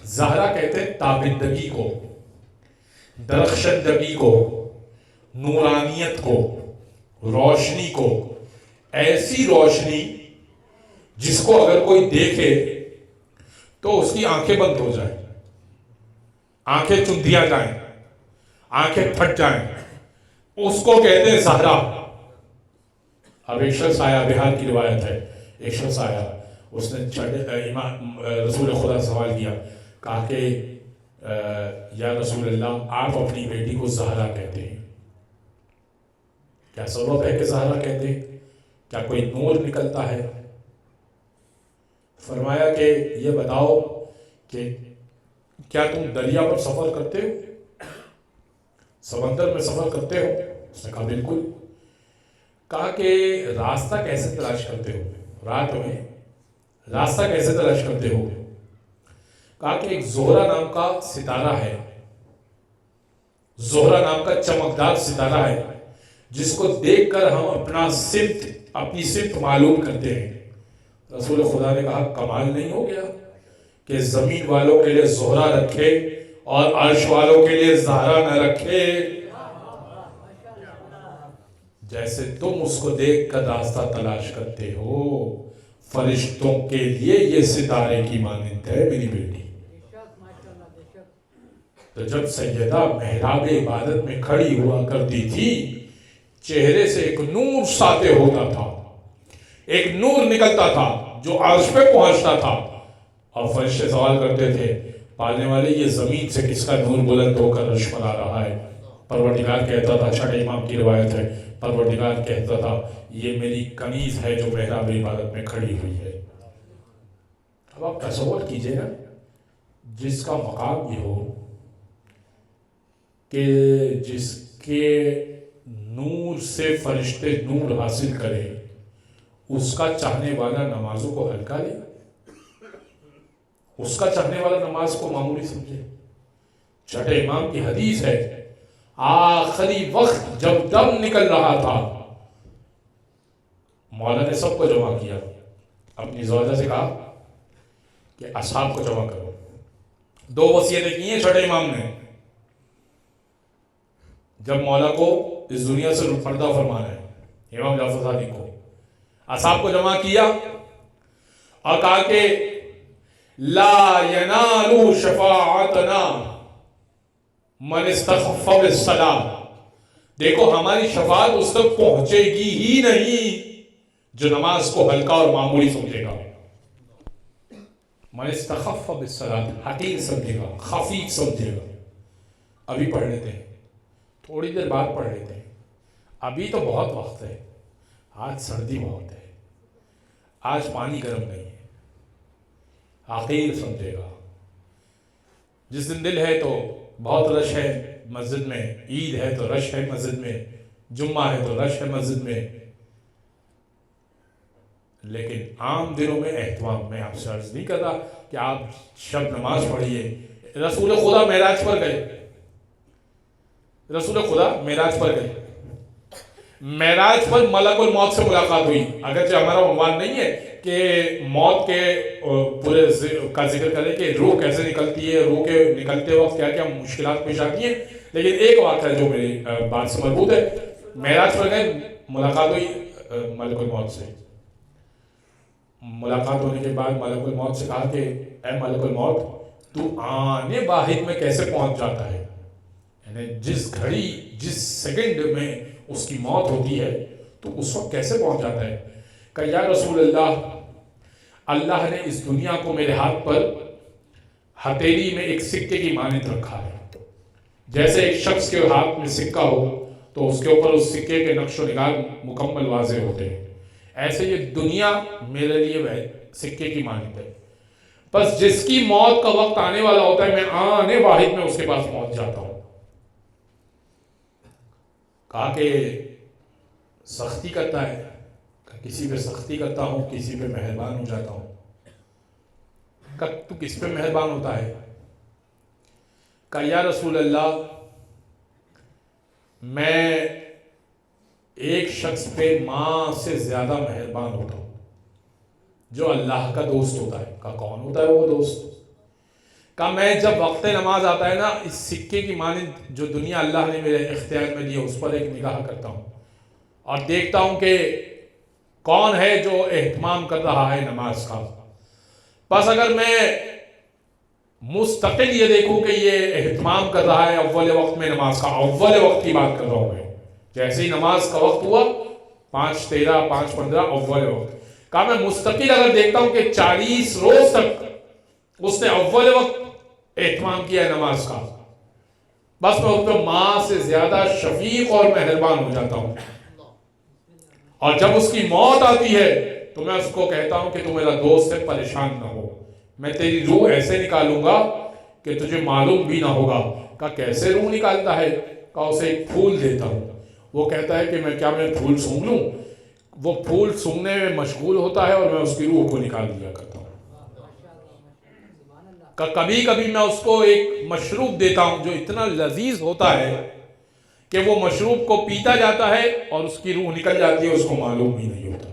زہرا کہتے ہیں تابندگی کو، درخشندگی کو، نورانیت کو، روشنی کو. ایسی روشنی جس کو اگر کوئی دیکھے تو اس کی آنکھیں بند ہو جائیں، آنکھیں چندیا جائیں، آنکھیں پھٹ جائیں، اس کو کہتے ہیں زہرا. اب ایک شخص آیا، بہار کی روایت ہے، ایک شخص آیا، اس نے امام رسول خدا سوال کیا، کہا کہ یا رسول اللہ آپ اپنی بیٹی کو زہرا کہتے ہیں، کیا سبب ہے کہ زہرا کہتے ہیں؟ کیا کوئی نور نکلتا ہے؟ فرمایا کہ یہ بتاؤ کہ کیا تم دریا پر سفر کرتے ہو، سمندر میں سفر کرتے ہو؟ اس نے کہا بالکل. کہا کہ راستہ کیسے تلاش کرتے ہو، رات میں راستہ کیسے تلاش کرتے ہو؟ کہا کہ ایک زہرہ نام کا ستارہ ہے، زہرہ نام کا چمکدار ستارہ ہے، جس کو دیکھ کر ہم اپنی سمت معلوم کرتے ہیں. رسول خدا نے کہا کمال نہیں ہو گیا کہ زمین والوں کے لیے زہرہ رکھے اور عرش والوں کے لیے زہرہ نہ رکھے. جیسے تم اس کو دیکھ کر راستہ تلاش کرتے ہو، فرشتوں کے لیے یہ ستارے کی مانند ہے میری بیٹی. تو جب سیدہ محراب عبادت میں کھڑی ہوا کرتی تھی، چہرے سے ایک نور ساطع ہوتا تھا، ایک نور نکلتا تھا جو عرش پہ پہنچتا تھا، اور فرشتے سوال کرتے تھے پالنے والے یہ زمین سے کس کا نور بلند ہو کر عرش پر آ رہا ہے؟ پروردگار کہتا تھا، چھٹے امام کی روایت ہے، پروردگار کہتا تھا یہ میری کنیز ہے جو محراب عبادت میں کھڑی ہوئی ہے۔ اب آپ تصور کیجئے نا، جس کا مقام یہ ہو کہ جس کے نور سے فرشتے نور حاصل کرے، اس کا چاہنے والا نمازوں کو ہلکا لے، اس کا چاہنے والا نماز کو معمولی سمجھے۔ چھٹے امام کی حدیث ہے، آخری وقت جب دم نکل رہا تھا، مولا نے سب کو جمع کیا، اپنی زوجہ سے کہا کہ اصحاب کو جمع کرو۔ 2 وصیتیں کی ہیں چھٹے امام نے، جب مولا کو اس دنیا سے پردہ فرمانا ہے، امام جعفر صادق کو، اصحاب کو جمع کیا اور کہا کہ لا ینال شفاعتنا من استخف بالصلاۃ، دیکھو ہماری شفاعت اس تک پہنچے گی ہی نہیں جو نماز کو ہلکا اور معمولی سمجھے گا۔ من استخف بالصلاۃ، حقیر سمجھے گا، خفیف سمجھے گا۔ ابھی پڑھ لیتے ہیں، تھوڑی دیر بعد پڑھ لیتے ہیں، ابھی تو بہت وقت ہے، آج سردی بہت ہے، آج پانی گرم نہیں ہے، حقیر سمجھے گا۔ جس دن دل ہے تو بہت رش ہے مسجد میں، عید ہے تو رش ہے مسجد میں، جمعہ ہے تو رش ہے مسجد میں، لیکن عام دنوں میں اہتمام، میں آپ سے عرض نہیں کر رہا کہ آپ شب نماز پڑھیے۔ رسول خدا معراج پر گئے، رسول خدا معراج پر گئے، معراج پر ملک الموت سے ملاقات ہوئی۔ اگرچہ ہمارا عنوان نہیں ہے کہ موت کے پورے کا ذکر کرے کہ روح کیسے نکلتی ہے، روح کے نکلتے وقت کیا کیا مشکلات پیش آتی ہیں، لیکن ایک واقعہ جو میری بات سے مربوط ہے، معراج پر گئے، ملاقات ہوئی ملک الموت سے۔ ملاقات ہونے کے بعد ملک الموت سے کہا کہ اے ملک الموت، تو آنے واحد میں کیسے پہنچ جاتا ہے؟ یعنی جس گھڑی، جس سیکنڈ میں اس کی موت ہوتی ہے تو اس وقت کیسے پہنچ جاتا ہے؟ کہ یا رسول اللہ، اللہ نے اس دنیا کو میرے ہاتھ پر ہتھیلی میں ایک سکے کی مانند رکھا ہے۔ جیسے ایک شخص کے ہاتھ میں سکہ ہو تو اس کے اوپر اس سکے کے نقش و نگار مکمل واضح ہوتے ہیں، ایسے یہ دنیا میرے لیے سکے کی مانند ہے۔ بس جس کی موت کا وقت آنے والا ہوتا ہے، میں آنے واحد میں اس کے پاس پہنچ جاتا ہوں۔ کہا کہ سختی کرتا ہے، کسی پہ سختی کرتا ہوں، کسی پہ مہربان ہو جاتا ہوں۔ کہ تو کس پہ مہربان ہوتا ہے؟ کہ یا رسول اللہ، میں ایک شخص پہ ماں سے زیادہ مہربان ہوتا ہوں، جو اللہ کا دوست ہوتا ہے۔ کہ کون ہوتا ہے وہ دوست؟ کہ میں جب وقت نماز آتا ہے نا، اس سکے کی مانند جو دنیا اللہ نے میرے اختیار میں دی ہے، اس پر ایک نگاہ کرتا ہوں اور دیکھتا ہوں کہ کون ہے جو اہتمام کر رہا ہے نماز کا۔ بس اگر میں مستقل یہ دیکھوں کہ یہ اہتمام کر رہا ہے اول وقت میں نماز کا، اول وقت کی بات کر رہا ہوں میں، جیسے ہی نماز کا وقت ہوا 5:13 5:15 اول وقت، کہا میں مستقل اگر دیکھتا ہوں کہ 40 روز تک اس نے اول وقت اہتمام کیا ہے نماز کا، بس میں اس پہ ماں سے زیادہ شفیق اور مہربان ہو جاتا ہوں۔ اور جب اس کی موت آتی ہے تو میں اس کو کہتا ہوں کہ تو میرا دوست ہے، پریشان نہ ہو، میں تیری روح ایسے نکالوں گا کہ تجھے معلوم بھی نہ ہوگا۔ کہا کیسے روح نکالتا ہے؟ کہا اسے ایک پھول دیتا ہوں، وہ کہتا ہے کہ میں پھول سونگھ لوں؟ وہ پھول سونگھنے میں مشغول ہوتا ہے اور میں اس کی روح کو نکال دیا کرتا ہوں۔ کہ کبھی کبھی میں اس کو ایک مشروب دیتا ہوں جو اتنا لذیذ ہوتا ہے کہ وہ مشروب کو پیتا جاتا ہے اور اس کی روح نکل جاتی ہے، اس کو معلوم بھی نہیں ہوتا۔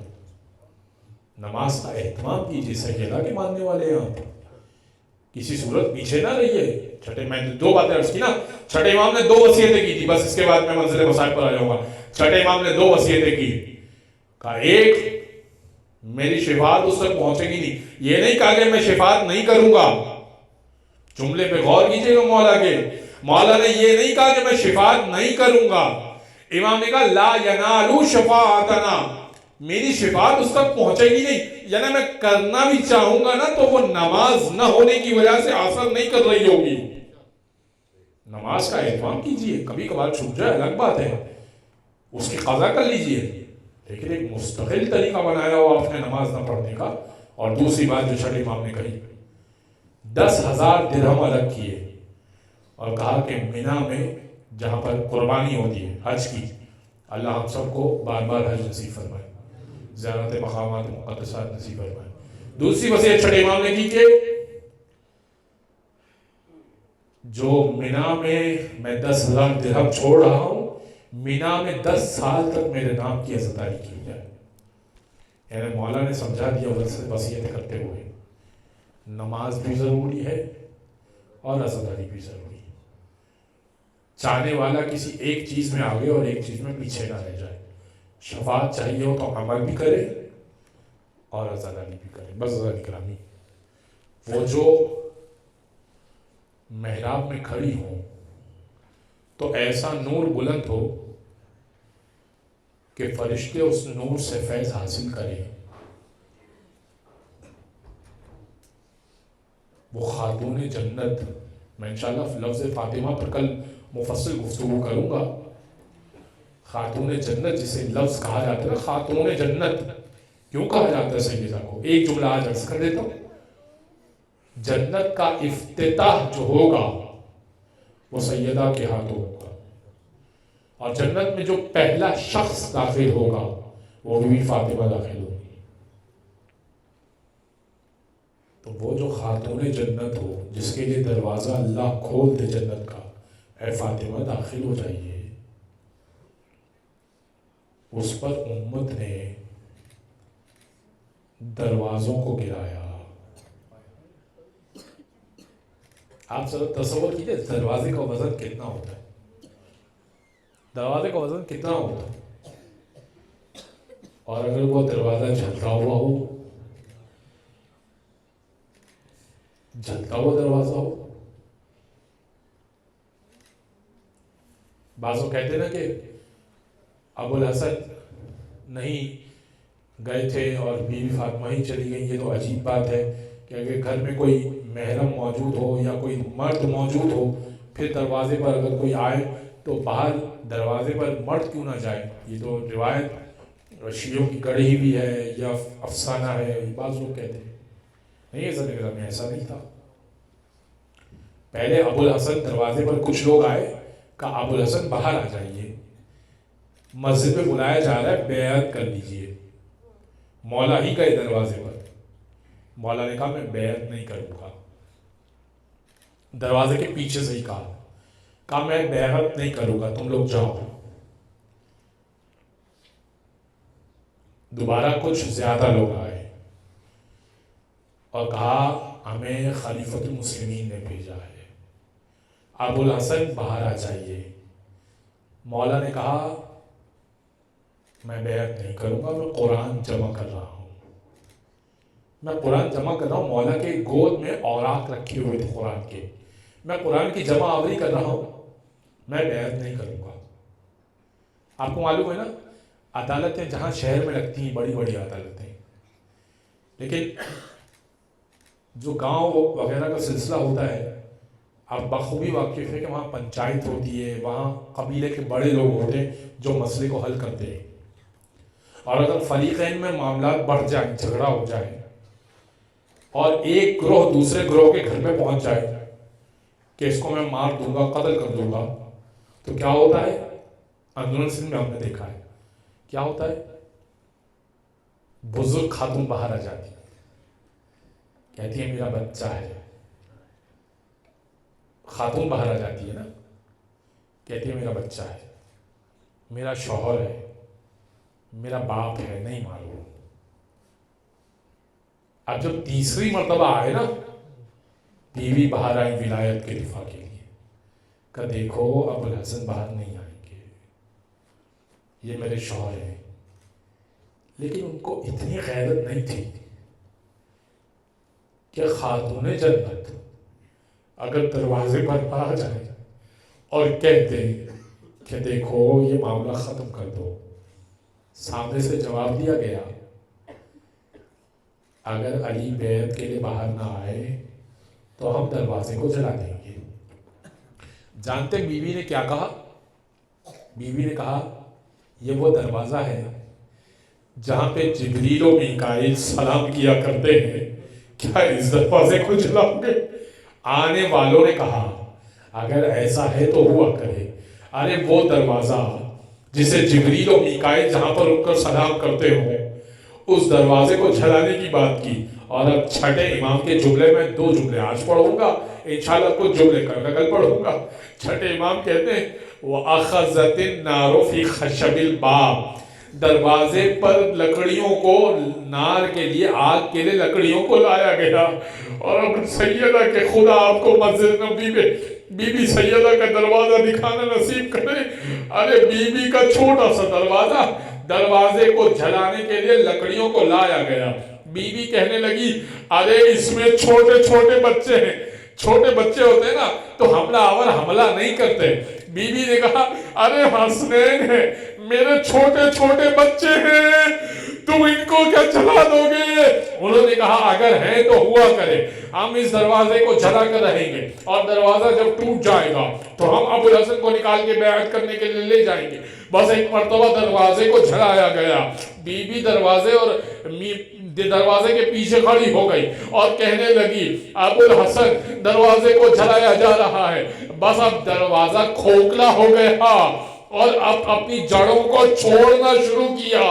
نماز کا اہتمام کیجیے، سیدہ کے ماننے والے ہیں آپ، کسی صورت پیچھے نہ رہیے۔ میں نے 2 باتیں عرض کی نا، چھٹے امام نے 2 وصیتیں کی تھی، بس اس کے بعد میں منزل مسائل پر آ جاؤں گا۔ چھٹے امام نے 2 وصیتیں کی، کہا ایک، میری شفاعت اس تک پہنچے گی نہیں، یہ نہیں کہا کہ میں شفاعت نہیں کروں گا، جملے پہ غور کیجئے گا مولا کے، مولا نے یہ نہیں کہا کہ میں شفاعت نہیں کروں گا، امام نے کہا لا ینالو شفاعتنا، میری شفاعت اس تک پہنچے گی نہیں، یعنی میں کرنا بھی چاہوں گا نا تو وہ نماز نہ ہونے کی وجہ سے اثر نہیں کر رہی ہوگی۔ نماز کا اہتمام کیجئے، کبھی کبھار چھوٹ جائے الگ بات ہے، اس کی قضا کر لیجئے، لیکن ایک مستقل طریقہ بنایا ہوا آپ نے نماز نہ پڑھنے کا۔ اور دوسری بات جو چھٹے امام نے کہی، 10,000 درہم الگ کیے اور کہا کہ مینا میں جہاں پر قربانی ہوتی ہے حج کی، اللہ ہم سب کو بار بار حج نصیب فرمائے، زیارت مقامات مقدسات نصیب فرمائے۔ دوسری وصیت چھٹے امام نے کی کہ جو مینا میں 10,000 درہم چھوڑ رہا ہوں، مینا میں 10 سال تک میرے نام کی عزتداری کی جائے۔ یعنی مولا نے سمجھا دیا وصیت کرتے ہوئے نماز بھی ضروری ہے اور عزتداری بھی ضروری ہے۔ چاہنے والا کسی ایک چیز میں آگے اور ایک چیز میں پیچھے نہ رہ جائے۔ شفاعت چاہیے ہو تو عمل بھی کرے اور عزتداری بھی کرے۔ بس عزیزان گرامی، وہ جو محراب میں کھڑی ہوں تو ایسا نور بلند ہو کہ فرشتے اس نور سے فیض حاصل کریں۔ وہ خاتون جنت، میں انشاءاللہ لفظ فاطمہ پر کل مفصل گفتگو کروں گا۔ خاتون جنت جسے لفظ کہا جاتا ہے نا، خاتون جنت کیوں کہا جاتا ہے سیدہ کو؟ ایک جملہ آج عرض کر دیتا ہوں۔ جنت کا افتتاح جو ہوگا وہ سیدہ کے ہاتھوں ہوگا، اور جنت میں جو پہلا شخص داخل ہوگا وہ بھی فاطمہ داخل ہوگی۔ تو وہ جو خاتون جنت ہو، جس کے لیے دروازہ اللہ کھول دے جنت کا، اے فاطمہ داخل ہو جائیے، اس پر امت نے دروازوں کو گرایا۔ آپ ذرا تصور کیجئے دروازے کا وزن کتنا ہوتا ہے، دروازے کا وزن کتنا ہوتا ہے، اور اگر وہ دروازہ جھلتا ہوا ہو، جھلتا ہوا دروازہ ہو۔ بعضوں کہتے نا کہ ابو الحسن نہیں گئے تھے اور بیوی فاطمہ ہی چلی گئی، یہ تو عجیب بات ہے کہ اگر گھر میں کوئی محرم موجود ہو یا کوئی مرد موجود ہو، پھر دروازے پر اگر کوئی آئے تو باہر دروازے پر مرد کیوں نہ جائے؟ یہ تو روایت شیعوں کی گڑھی بھی ہے یا افسانہ ہے، بعض لوگ کہتے ہیں۔ نہیں، ایسا میں ایسا نہیں تھا۔ پہلے ابو الحسن دروازے پر کچھ لوگ آئے، کہا ابو الحسن باہر آ جائیے، مسجد میں بلایا جا رہا ہے، بیعت کر لیجئے۔ مولا ہی گئے دروازے پر، مولا نے کہا میں بیعت نہیں کروں گا۔ دروازے کے پیچھے سے ہی کہا میں بیعت نہیں کروں گا، تم لوگ جاؤ۔ دوبارہ کچھ زیادہ لوگ آئے اور کہا ہمیں خلیفۃ المسلمین نے بھیجا ہے، ابو الحسن باہر آ جائیے۔ مولا نے کہا میں بیعت نہیں کروں گا، میں قرآن جمع کر رہا ہوں، میں قرآن جمع کر رہا ہوں۔ مولا کے گود میں اوراق رکھے ہوئے تھے قرآن کے، میں قرآن کی جمع آوری کر رہا ہوں، میں بیعت نہیں کروں گا۔ آپ کو معلوم ہے نا، عدالتیں جہاں شہر میں لگتی ہیں بڑی بڑی عدالتیں، لیکن جو گاؤں وغیرہ کا سلسلہ ہوتا ہے، آپ بخوبی واقف ہے کہ وہاں پنچایت ہوتی ہے، وہاں قبیلے کے بڑے لوگ ہوتے ہیں جو مسئلے کو حل کرتے ہیں، اور اگر فریقین میں معاملات بڑھ جائیں، جھگڑا ہو جائے اور ایک گروہ دوسرے گروہ کے گھر میں پہنچ جائے کہ اس کو میں مار دوں گا، قتل کر دوں گا، تو کیا ہوتا ہے؟ اندرون سندھ میں ہم نے دیکھا ہے کیا ہوتا ہے، بزرگ خاتون باہر آ جاتی ہے، کہتی ہے میرا بچہ ہے۔ خاتون باہر آ جاتی ہے نا، کہتی ہے میرا بچہ ہے، میرا شوہر ہے، میرا باپ ہے، نہیں مارو۔ اب جب تیسری مرتبہ آئے نا، بیوی باہر آئی ولایت کے دفاع کے لیے، کہ دیکھو ابو الحسن باہر نہیں آئیں گے، یہ میرے شوہر ہیں۔ لیکن ان کو اتنی غیرت نہیں تھی کہ خاتون جنت اگر دروازے پر آ جائے اور کہتے کہ دیکھو یہ معاملہ ختم کر دو، سامنے سے جواب دیا گیا اگر علی بیعت کے لیے باہر نہ آئے تو ہم دروازے کو جلا دیں گے۔ جانتے بیوی نے کیا کہا؟ بیوی نے کہا یہ وہ دروازہ ہے جہاں پہ جبریل و میکائیل سلام کیا کرتے ہیں، کیا اس دروازے کو جلاؤ گے؟ آنے والوں نے کہا اگر ایسا ہے تو ہوا کرے۔ ارے وہ دروازہ جسے جبریل و میکائیل جہاں پر رک کر سلام کرتے ہوں، اس دروازے کو جلانے کی بات کی۔ اور اب چھٹے امام کے جملے میں 2 جملے آج پڑھوں گا، انشاءاللہ کچھ جملے کل پڑھوں گا۔ چھٹے امام کہتے ہیں وَأَخَذَتِ النَّارُ فِي خَشَبِ الْبَابِ، دروازے پر لکڑیوں کو، نار کے لیے، آگ کے لیے لکڑیوں کو لایا گیا۔ اور اب سیدہ کہ خدا آپ کو مسجد نبی میں بی بی سیدہ کا دروازہ دکھانا نصیب کرے۔ ارے بی بی کا چھوٹا سا دروازہ، دروازے کو جلانے کے لیے لکڑیوں کو لایا گیا۔ بی بی کہنے لگی ارے اس میں چھوٹے چھوٹے بچے ہیں، چھوٹے بچے ہوتے ہیں نا تو حملہ آور حملہ نہیں کرتے۔ بی بی نے کہا ارے حسنین ہے، میرے چھوٹے چھوٹے بچے ہیں، تم ان کو کیا جلا دو گے؟ انہوں نے کہا اگر ہے تو ہوا کرے، ہم اس دروازے کو جلا کر رہیں گے، اور دروازہ جب ٹوٹ جائے گا تو ہم ابو الحسن کو نکال کے بیعت کرنے کے لیے لے جائیں گے۔ بس ایک مرتبہ دروازے کو جلایا گیا۔ بی بی دروازے کے پیچھے کھڑی ہو گئی اور کہنے لگی ابو الحسن دروازے کو جلایا جا رہا ہے۔ بس اب دروازہ کھوکھلا ہو گیا اور اب اپنی جڑوں کو چھوڑنا شروع کیا۔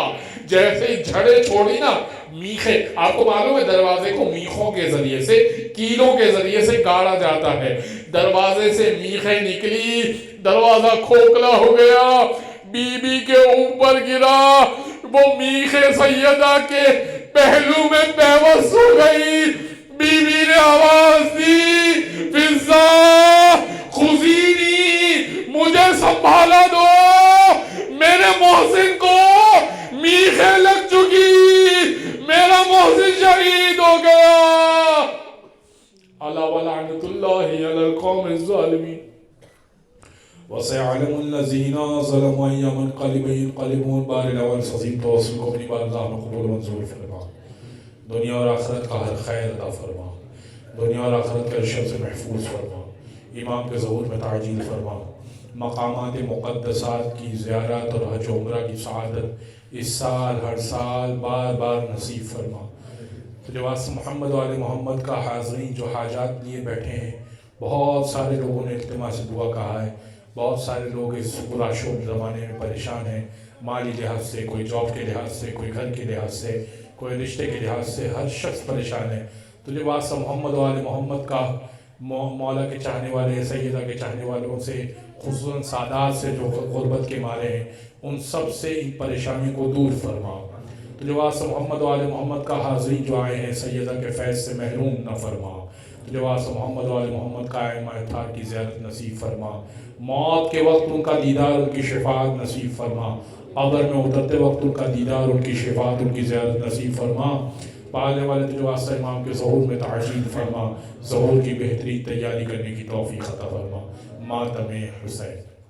جیسے جڑیں چھوڑی نا، میخیں، آپ کو معلوم ہے دروازے کو میخوں کے ذریعے سے، کیلوں کے ذریعے سے گاڑا جاتا ہے۔ دروازے سے میخیں نکلی، دروازہ کھوکھلا ہو گیا، بی بی کے اوپر گرا، وہ میخیں سیدہ کے پہلو میں پیوست ہو گئی۔ بی بی نے آواز دی فضا خذینی، مجھے سنبھالا دو، میرے محسن کو میخیں لگ چکی، میرا محسن شہید ہو گیا۔ الا ولعنۃ اللہ علی القوم الظالمین وسيعلم الذين ظلموا أي منقلب ينقلبون۔ بار الاول عظیم توسل کو اپنی بارگاہ میں قبول منظور فرما، دنیا اور آخرت کا ہر خیر عطا فرما، دنیا اور آخرت کے شر سے محفوظ فرما، امام کے ظہور میں تعجیل فرما، مقامات مقدسات کی زیارت اور حج و عمرہ کی سعادت اس سال ہر سال بار بار نصیب فرما۔ لباس محمد و آل محمد کا حاضرین جو حاجات لیے بیٹھے ہیں، بہت سارے لوگوں نے اجتماع سے دعا کہا ہے، بہت سارے لوگ اس پرآشوب زمانے میں پریشان ہیں، مالی لحاظ سے، کوئی جاب کے لحاظ سے، کوئی گھر کے لحاظ سے، کوئی رشتے کے لحاظ سے، ہر شخص پریشان ہے۔ تو لباس محمد و آل محمد کا مولا کے چاہنے والے، سیدہ کے چاہنے والوں سے، خصوصاً سادات سے جو غربت کے مارے ہیں، ان سب سے ان پریشانیوں کو دور فرما۔ تو لباس محمد و آل محمد کا حاضرین جو آئے ہیں، سیدہ کے فیض سے محروم نہ فرما۔ تو لباس محمد و آل محمد کا ائمہ اطہار کی زیارت نصیب فرما، موت کے وقت ان کا دیدار، ان کی شفاعت نصیب فرما، قبر میں اترتے وقت ان کا دیدار، ان کی شفاعت، ان کی زیارت نصیب فرما۔ پالنے والے لباس امام کے ظہور میں تعجیل فرما، ظہور کی بہترین تیاری کرنے کی توفیق عطا فرما۔ ماتم حسین۔